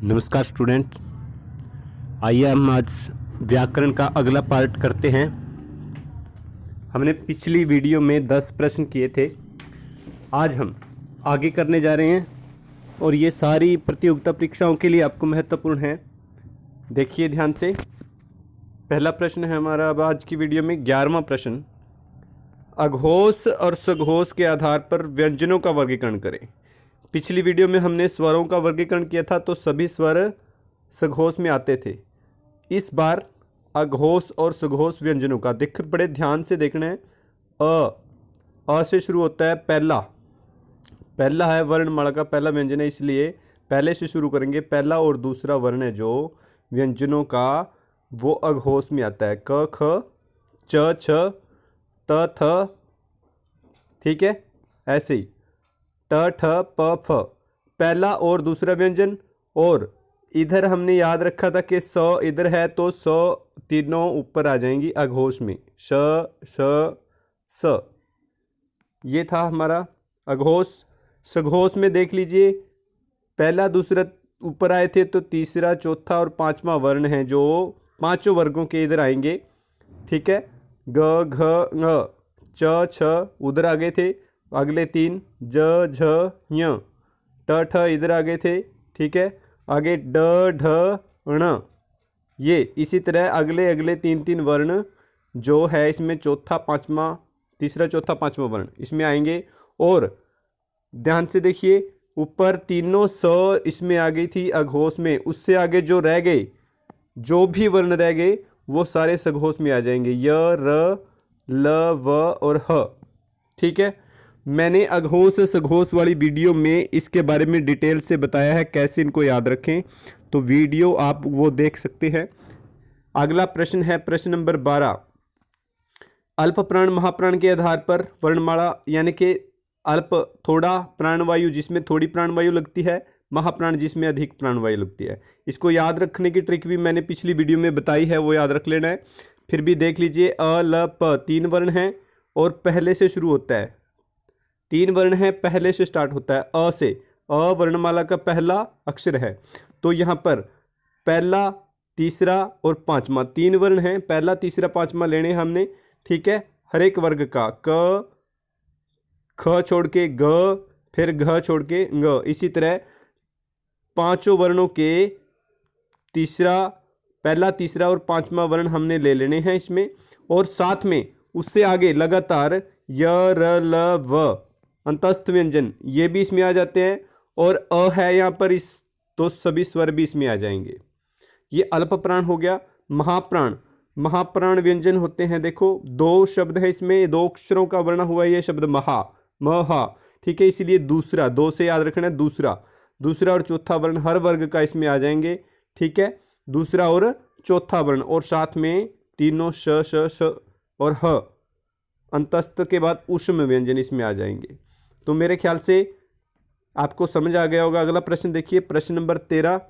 नमस्कार स्टूडेंट, आइए हम आज व्याकरण का अगला पार्ट करते हैं। हमने पिछली वीडियो में 10 प्रश्न किए थे। आज हम आगे करने जा रहे हैं और ये सारी प्रतियोगिता परीक्षाओं के लिए आपको महत्वपूर्ण है। देखिए ध्यान से। पहला प्रश्न है हमारा अब आज की वीडियो में 11वां प्रश्न। अघोष और सघोष के आधार पर व्यंजनों का वर्गीकरण करें। पिछली वीडियो में हमने स्वरों का वर्गीकरण किया था तो सभी स्वर सघोष में आते थे। इस बार अघोष और सघोष व्यंजनों का देख, बड़े ध्यान से देखना है। अ से शुरू होता है। पहला है वर्णमाला का पहला व्यंजन है, इसलिए पहले से शुरू करेंगे। पहला और दूसरा वर्ण है जो व्यंजनों का वो अघोष में आता है। क ख च छ त थ, ठीक है, ऐसे ही ट ठ प फ पहला और दूसरा व्यंजन। और इधर हमने याद रखा था कि स इधर है तो स तीनों ऊपर आ जाएंगी अघोष में। श श स, ये था हमारा अघोष। सघोष में देख लीजिए, पहला दूसरा ऊपर आए थे तो तीसरा चौथा और पांचवा वर्ण है जो पांचों वर्गों के इधर आएंगे, ठीक है। ग घ ङ च छ उधर आ गए थे, अगले तीन ज झ ञ ट ठ इधर आ गए थे, ठीक है। आगे ड ढ ण, ये इसी तरह अगले अगले तीन वर्ण जो है इसमें चौथा पांचवा, तीसरा चौथा पांचवा वर्ण इसमें आएंगे। और ध्यान से देखिए, ऊपर तीनों स इसमें आ गई थी अघोष में, उससे आगे जो रह गए, जो भी वर्ण रह गए वो सारे सघोष में आ जाएंगे। य र ल व और ह, ठीक है। मैंने अघोष सघोष वाली वीडियो में इसके बारे में डिटेल से बताया है कैसे इनको याद रखें, तो वीडियो आप वो देख सकते हैं। अगला प्रश्न है प्रश्न नंबर 12। अल्प प्राण महाप्राण के आधार पर वर्णमाला, यानी कि अल्प थोड़ा प्राणवायु जिसमें थोड़ी प्राणवायु लगती है, महाप्राण जिसमें अधिक प्राणवायु लगती है। इसको याद रखने की ट्रिक भी मैंने पिछली वीडियो में बताई है, वो याद रख लेना है। फिर भी देख लीजिए, अ ल प तीन वर्ण हैं और पहले से शुरू होता है। तीन वर्ण है, पहले से स्टार्ट होता है अ से। अ वर्णमाला का पहला अक्षर है, तो यहाँ पर पहला तीसरा और पांचवा तीन वर्ण हैं। पहला तीसरा पांचवा लेने हमने, ठीक है, हर एक वर्ग का। क ख छोड़ के ग, फिर घ छोड़ के ग, इसी तरह पांचों वर्णों के तीसरा, पहला तीसरा और पांचवा वर्ण हमने ले लेने हैं इसमें। और साथ में उससे आगे लगातार य र ल व अंतस्थ व्यंजन ये भी इसमें आ जाते हैं। और अ है यहाँ पर इस, तो सभी स्वर भी इसमें आ जाएंगे। ये अल्प प्राण हो गया। महाप्राण, महाप्राण व्यंजन होते हैं, देखो दो शब्द है इसमें, दो अक्षरों का बना हुआ ये शब्द महा, महा, ठीक है। इसीलिए दूसरा, दो से याद रखना है, दूसरा और चौथा वर्ण हर वर्ग का इसमें आ जाएंगे, ठीक है। दूसरा और चौथा वर्ण और साथ में तीनों श श श और ह, अंतस्थ के बाद ऊष्म व्यंजन इसमें आ जाएंगे। तो मेरे ख्याल से आपको समझ आ गया होगा। अगला प्रश्न देखिए, प्रश्न नंबर 13।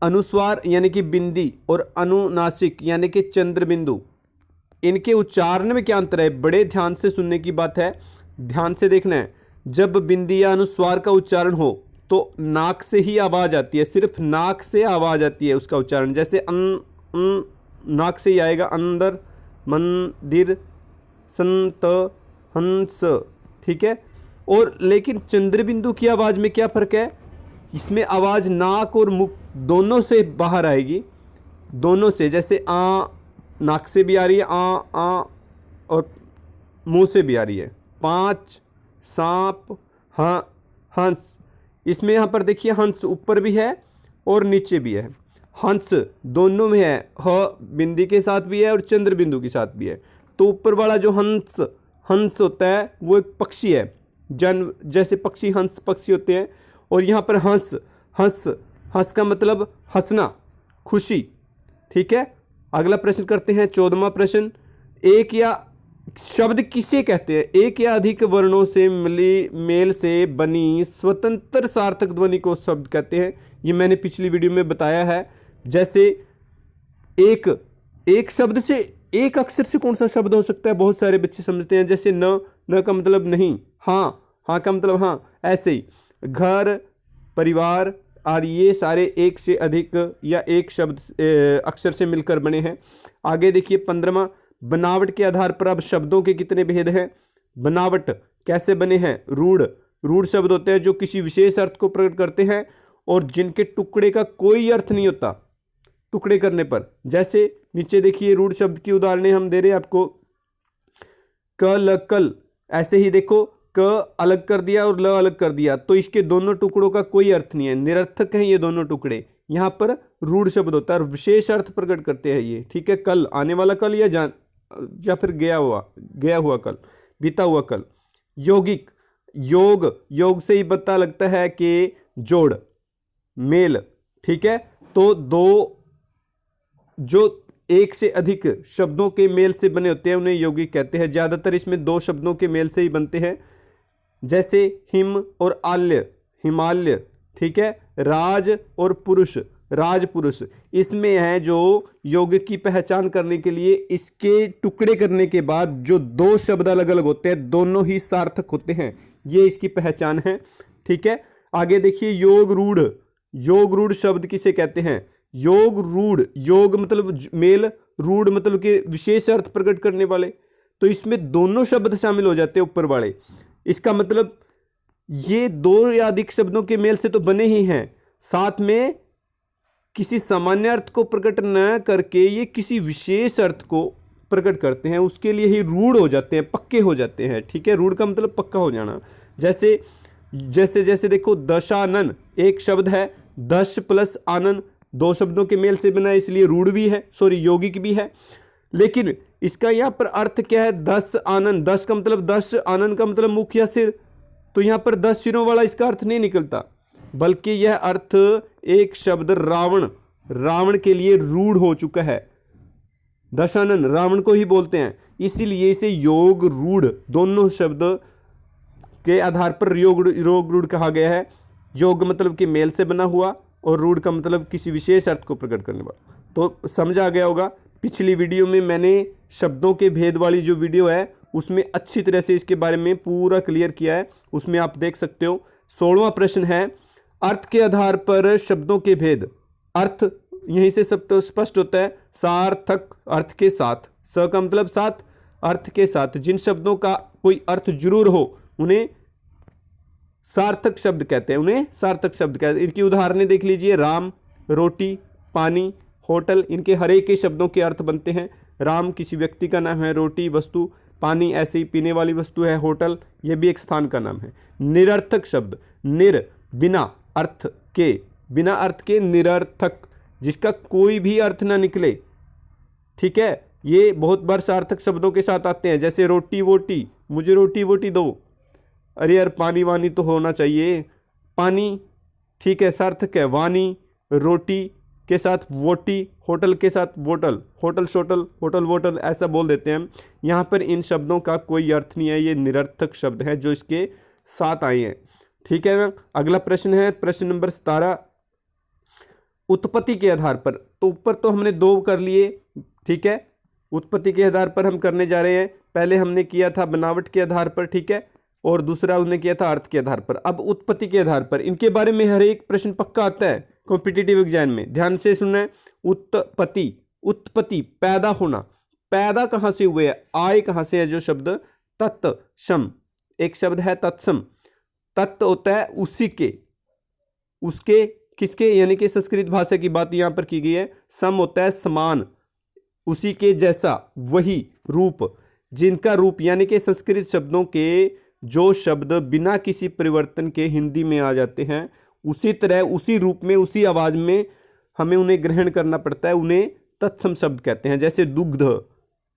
अनुस्वार यानी कि बिंदी और अनुनासिक यानी कि चंद्र बिंदु, इनके उच्चारण में क्या अंतर है? बड़े ध्यान से सुनने की बात है, ध्यान से देखना है। जब बिंदी या अनुस्वार का उच्चारण हो तो नाक से ही आवाज आती है, सिर्फ नाक से आवाज आती है उसका उच्चारण। जैसे अन नाक से ही आएगा, अंदर, मंदिर, संत, हंस, ठीक है। और लेकिन चंद्रबिंदु की आवाज़ में क्या फ़र्क है? इसमें आवाज़ नाक और मुख दोनों से बाहर आएगी, दोनों से। जैसे आ नाक से भी आ रही है, आ और मुंह से भी आ रही है। पाँच, सांप, हाँ, हंस, इसमें यहाँ पर देखिए हंस ऊपर भी है और नीचे भी है, हंस दोनों में है। ह बिंदी के साथ भी है और चंद्र बिंदु के साथ भी है। तो ऊपर वाला जो हंस होता है वो एक पक्षी है, जैसे पक्षी हंस पक्षी होते हैं। और यहाँ पर हंस का मतलब हंसना, खुशी, ठीक है। अगला प्रश्न करते हैं 14वां प्रश्न। एक या शब्द किसे कहते हैं? एक या अधिक वर्णों से मेल से बनी स्वतंत्र सार्थक ध्वनि को शब्द कहते हैं। ये मैंने पिछली वीडियो में बताया है। जैसे एक शब्द से, एक अक्षर से कौन सा शब्द हो सकता है? बहुत सारे बच्चे समझते हैं। जैसे न का मतलब नहीं, हाँ का मतलब हाँ, ऐसे ही घर, परिवार आदि ये सारे एक से अधिक या एक शब्द अक्षर से मिलकर बने हैं। आगे देखिए 15वां, बनावट के आधार पर अब शब्दों के कितने भेद हैं। बनावट कैसे बने हैं। रूढ़, रूढ़ शब्द होते हैं जो किसी विशेष अर्थ को प्रकट करते हैं और जिनके टुकड़े का कोई अर्थ नहीं होता टुकड़े करने पर। जैसे नीचे देखिए रूढ़ शब्द की उदाहरणें हम दे रहे हैं आपको। क ल कल, ऐसे ही देखो क अलग कर दिया और ल अलग कर दिया तो इसके दोनों टुकड़ों का कोई अर्थ नहीं है, निरर्थक हैं ये दोनों टुकड़े। यहाँ पर रूढ़ शब्द होता है और विशेष अर्थ प्रकट करते हैं ये, ठीक है। कल, आने वाला कल या फिर गया हुआ कल, बीता हुआ कल। यौगिक, योग, योग से ही पता लगता है कि जोड़, मेल, ठीक है। तो दो जो एक से अधिक शब्दों के मेल से बने होते हैं उन्हें यौगिक कहते हैं। ज्यादातर इसमें दो शब्दों के मेल से ही बनते हैं, जैसे हिम और आल्य, हिमालय, ठीक है। राज और पुरुष, राज पुरुष। इसमें है जो यौगिक की पहचान करने के लिए इसके टुकड़े करने के बाद जो दो शब्द अलग अलग होते हैं दोनों ही सार्थक होते हैं, ये इसकी पहचान है, ठीक है। आगे देखिए योग रूढ़, योग रूढ़ शब्द किसे कहते हैं। योग रूढ़, योग मतलब मेल, रूढ़ मतलब कि विशेष अर्थ प्रकट करने वाले, तो इसमें दोनों शब्द शामिल हो जाते हैं ऊपर वाले। इसका मतलब ये दो या अधिक शब्दों के मेल से तो बने ही हैं, साथ में किसी सामान्य अर्थ को प्रकट न करके ये किसी विशेष अर्थ को प्रकट करते हैं, उसके लिए ही रूढ़ हो जाते हैं, पक्के हो जाते हैं, ठीक है। रूढ़ का मतलब पक्का हो जाना। जैसे जैसे जैसे देखो दशानन एक शब्द है, दश प्लस आनन दो शब्दों के मेल से बना है, इसलिए रूढ़ भी है, सॉरी यौगिक भी है। लेकिन इसका यहाँ पर अर्थ क्या है। 10 आनन, 10 का मतलब 10, आनन का मतलब मुख या सिर, तो यहाँ पर 10 सिरों वाला इसका अर्थ नहीं निकलता, बल्कि यह अर्थ एक शब्द रावण, रावण के लिए रूढ़ हो चुका है। दशानन रावण को ही बोलते हैं, इसीलिए इसे योग रूढ़ दोनों शब्द के आधार पर योग रूढ़ कहा गया है। योग मतलब कि मेल से बना हुआ और रूढ़ का मतलब किसी विशेष अर्थ को प्रकट करने वाला। तो समझ आ गया होगा। पिछली वीडियो में मैंने शब्दों के भेद वाली जो वीडियो है उसमें अच्छी तरह से इसके बारे में पूरा क्लियर किया है, उसमें आप देख सकते हो। 16वां प्रश्न है अर्थ के आधार पर शब्दों के भेद। अर्थ यहीं से सब तो स्पष्ट होता है, सार्थक अर्थ के साथ, स का मतलब साथ, अर्थ के साथ। जिन शब्दों का कोई अर्थ जरूर हो उन्हें सार्थक शब्द कहते हैं, उन्हें सार्थक शब्द कहते हैं। इनकी उदाहरणें देख लीजिए। राम, रोटी, पानी, होटल, इनके हर एक के शब्दों के अर्थ बनते हैं। राम किसी व्यक्ति का नाम है, रोटी वस्तु, पानी ऐसे ही पीने वाली वस्तु है, होटल ये भी एक स्थान का नाम है। निरर्थक शब्द, निर बिना अर्थ के, बिना अर्थ के निरर्थक, जिसका कोई भी अर्थ ना निकले, ठीक है। ये बहुत बार सार्थक शब्दों के साथ आते हैं, जैसे रोटी वोटी, मुझे रोटी वोटी दो, अरे यार पानी वानी तो होना चाहिए, पानी ठीक है सार्थक है। वानी, रोटी के साथ वोटी, होटल के साथ वोटल, होटल शोटल, होटल वोटल ऐसा बोल देते हैं हम। यहाँ पर इन शब्दों का कोई अर्थ नहीं है, ये निरर्थक शब्द हैं जो इसके साथ आए हैं, ठीक है ना। अगला प्रश्न है प्रश्न नंबर 17, उत्पत्ति के आधार पर। तो ऊपर तो हमने दो कर लिए, ठीक है। उत्पत्ति के आधार पर हम करने जा रहे हैं। पहले हमने किया था बनावट के आधार पर, ठीक है, और दूसरा उन्होंने किया था अर्थ के आधार पर। अब उत्पत्ति के आधार पर, इनके बारे में हर एक प्रश्न पक्का आता है कॉम्पिटिटिव एग्जाम में, ध्यान से सुनना है। उत्पत्ति, उत्पत्ति पैदा होना, पैदा कहाँ से हुए है, आए कहाँ से है। जो शब्द तत्सम, एक शब्द है तत्सम, तत्त होता है उसी के, उसके किसके, यानी कि संस्कृत भाषा की बात यहाँ पर की गई है। सम होता है समान, उसी के जैसा, वही रूप, जिनका रूप, यानी कि संस्कृत शब्दों के जो शब्द बिना किसी परिवर्तन के हिंदी में आ जाते हैं, उसी तरह उसी रूप में उसी आवाज में हमें उन्हें ग्रहण करना पड़ता है, उन्हें तत्सम शब्द कहते हैं। जैसे दुग्ध,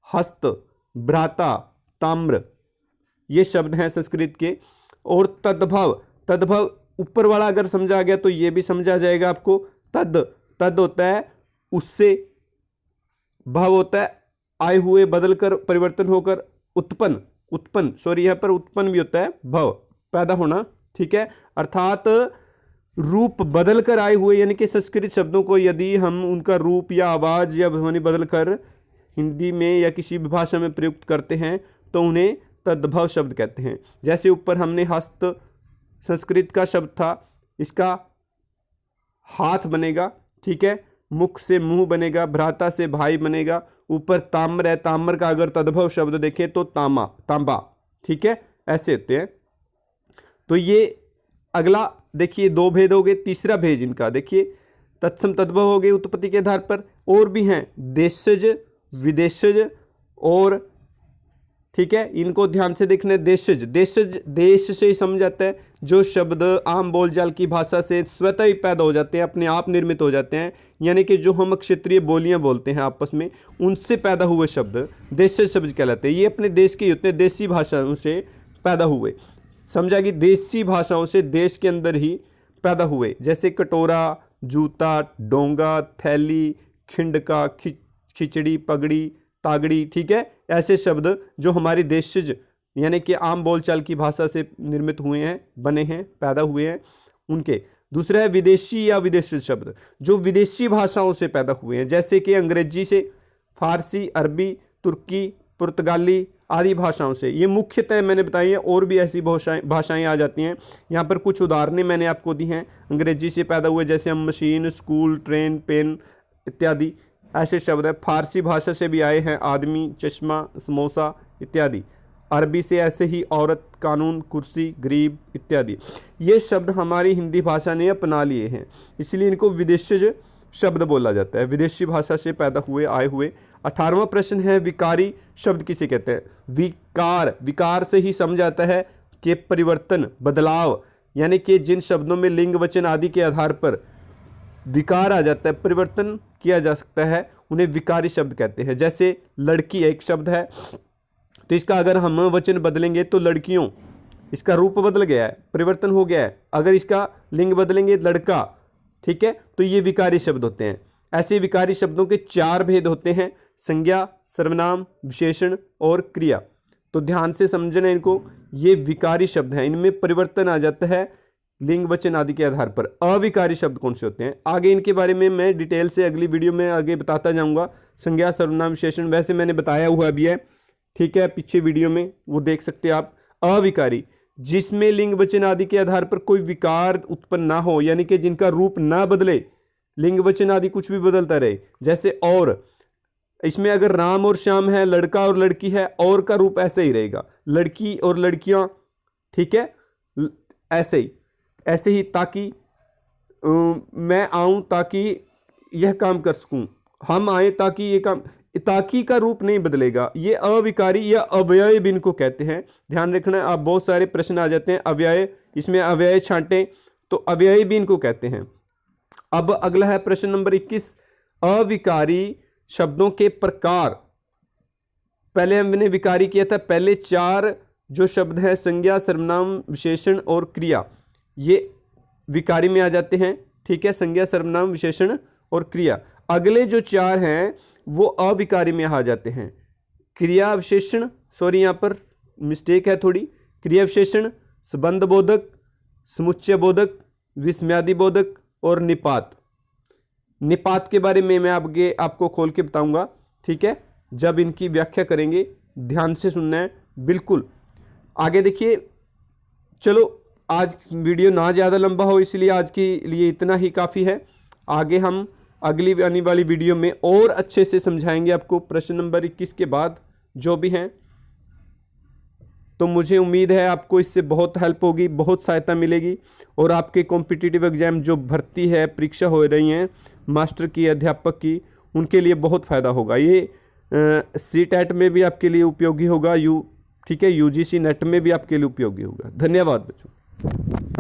हस्त, भ्राता, ताम्र, ये शब्द हैं संस्कृत के। और तद्भव, तद्भव ऊपर वाला अगर समझा गया तो ये भी समझा जाएगा आपको। तद होता है उससे, भव होता है आए हुए, बदलकर, परिवर्तन होकर, उत्पन्न, उत्पन्न सॉरी यहाँ पर उत्पन्न भी होता है, भव पैदा होना, ठीक है। अर्थात रूप बदल कर आए हुए, यानी कि संस्कृत शब्दों को यदि हम उनका रूप या आवाज या ध्वनि बदल कर हिंदी में या किसी भी भाषा में प्रयुक्त करते हैं तो उन्हें तद्भव शब्द कहते हैं। जैसे ऊपर हमने हस्त संस्कृत का शब्द था, इसका हाथ बनेगा, ठीक है, मुख से मुंह बनेगा, भ्राता से भाई बनेगा, ऊपर ताम्र है, ताम्र का अगर तद्भव शब्द देखें तो तामा, तांबा, ठीक है, ऐसे होते हैं। तो ये अगला देखिए 2 भेद हो गए। तीसरा भेद इनका देखिए, तत्सम तद्भव हो गए उत्पत्ति के आधार पर, और भी हैं देशज, विदेशज, और ठीक है, इनको ध्यान से देखना है। देशज, देशज देश से ही समझ आता है, जो शब्द आम बोलचाल की भाषा से स्वतः ही पैदा हो जाते हैं, अपने आप निर्मित हो जाते हैं, यानी कि जो हम क्षेत्रीय बोलियां बोलते हैं आपस में, उनसे पैदा हुए शब्द देशज शब्द कहलाते हैं। ये अपने देश के होते हैं, देसी भाषाओं से पैदा हुए, समझा कि देसी भाषाओं से देश के अंदर ही पैदा हुए, जैसे कटोरा, जूता, डोंगा, थैली, खिंडका, खिचड़ी, पगड़ी, तागड़ी, ठीक है, ऐसे शब्द जो हमारी देशज यानी कि आम बोलचाल की भाषा से निर्मित हुए हैं, बने हैं, पैदा हुए हैं, उनके। दूसरा है विदेशी या विदेशी शब्द, जो विदेशी भाषाओं से पैदा हुए हैं, जैसे कि अंग्रेजी से, फारसी, अरबी, तुर्की, पुर्तगाली आदि भाषाओं से। ये मुख्यतः मैंने बताई है, और भी ऐसी भाषाएं आ जाती हैं। यहाँ पर कुछ उदाहरणें मैंने आपको दी हैं, अंग्रेजी से पैदा हुए, जैसे हम मशीन, स्कूल, ट्रेन, पेन इत्यादि ऐसे शब्द है। फारसी भाषा से भी आए हैं, आदमी, चश्मा, समोसा इत्यादि। अरबी से ऐसे ही औरत, कानून, कुर्सी, गरीब इत्यादि। ये शब्द हमारी हिंदी भाषा ने अपना लिए हैं, इसलिए इनको विदेशज शब्द बोला जाता है, विदेशी भाषा से पैदा हुए, आए हुए। 18वां प्रश्न है, विकारी शब्द किसे कहते हैं? विकार, विकार से ही समझ आता है कि परिवर्तन, बदलाव, यानी कि जिन शब्दों में लिंग, वचन आदि के आधार पर विकार आ जाता है, परिवर्तन किया जा सकता है, उन्हें विकारी शब्द कहते हैं। जैसे लड़की एक शब्द है, तो इसका अगर हम वचन बदलेंगे तो लड़कियों, इसका रूप बदल गया है, परिवर्तन हो गया है। अगर इसका लिंग बदलेंगे लड़का, ठीक है, तो ये विकारी शब्द होते हैं। ऐसे विकारी शब्दों के 4 भेद होते हैं, संज्ञा, सर्वनाम, विशेषण और क्रिया। तो ध्यान से समझना इनको, ये विकारी शब्द हैं, इनमें परिवर्तन आ जाता है लिंग, वचन आदि के आधार पर। अविकारी शब्द कौन से होते हैं, आगे इनके बारे में मैं डिटेल से अगली वीडियो में आगे बताता जाऊंगा। संज्ञा, सर्वनाम, विशेषण वैसे मैंने बताया हुआ भी है, ठीक है, पीछे वीडियो में वो देख सकते हैं आप। अविकारी, जिसमें लिंग, वचन आदि के आधार पर कोई विकार उत्पन्न ना हो, यानी कि जिनका रूप ना बदले, लिंग, वचन आदि कुछ भी बदलता रहे। जैसे और, इसमें अगर राम और श्याम है, लड़का और लड़की है, और का रूप ऐसे ही रहेगा, लड़की और लड़कियां, ठीक है, ऐसे ही ताकि मैं आऊं ताकि यह काम कर सकूं, हम आए ताकि ये काम, ताकि का रूप नहीं बदलेगा। ये अविकारी या अव्यय भी इनको कहते हैं, ध्यान रखना। आप बहुत सारे प्रश्न आ जाते हैं अव्यय, इसमें अव्यय छांटें तो अव्यय भी इनको कहते हैं। अब अगला है प्रश्न नंबर 21, अविकारी शब्दों के प्रकार। पहले हमने विकारी किया था, पहले 4 जो शब्द हैं, संज्ञा, सर्वनाम, विशेषण और क्रिया, ये विकारी में आ जाते हैं, ठीक है, संज्ञा, सर्वनाम, विशेषण और क्रिया। अगले जो 4 हैं वो अविकारी में आ जाते हैं। क्रिया विशेषण, सॉरी यहाँ पर मिस्टेक है थोड़ी, क्रिया विशेषण, संबंध बोधक, समुच्चय बोधक, विस्मयादि बोधक और निपात। निपात के बारे में मैं आपको खोल के बताऊंगा, ठीक है, जब इनकी व्याख्या करेंगे, ध्यान से सुनना है बिल्कुल। आगे देखिए, चलो आज वीडियो ना ज़्यादा लंबा हो, इसलिए आज के लिए इतना ही काफ़ी है। आगे हम अगली आने वाली वीडियो में और अच्छे से समझाएंगे आपको प्रश्न नंबर 21 के बाद जो भी हैं। तो मुझे उम्मीद है आपको इससे बहुत हेल्प होगी, बहुत सहायता मिलेगी, और आपके कॉम्पिटिटिव एग्जाम जो भर्ती है, परीक्षा हो रही हैं मास्टर की, अध्यापक की, उनके लिए बहुत फ़ायदा होगा। ये CTET में भी आपके लिए उपयोगी होगा, ठीक है, UGC नेट में भी आपके लिए उपयोगी होगा। धन्यवाद बच्चों।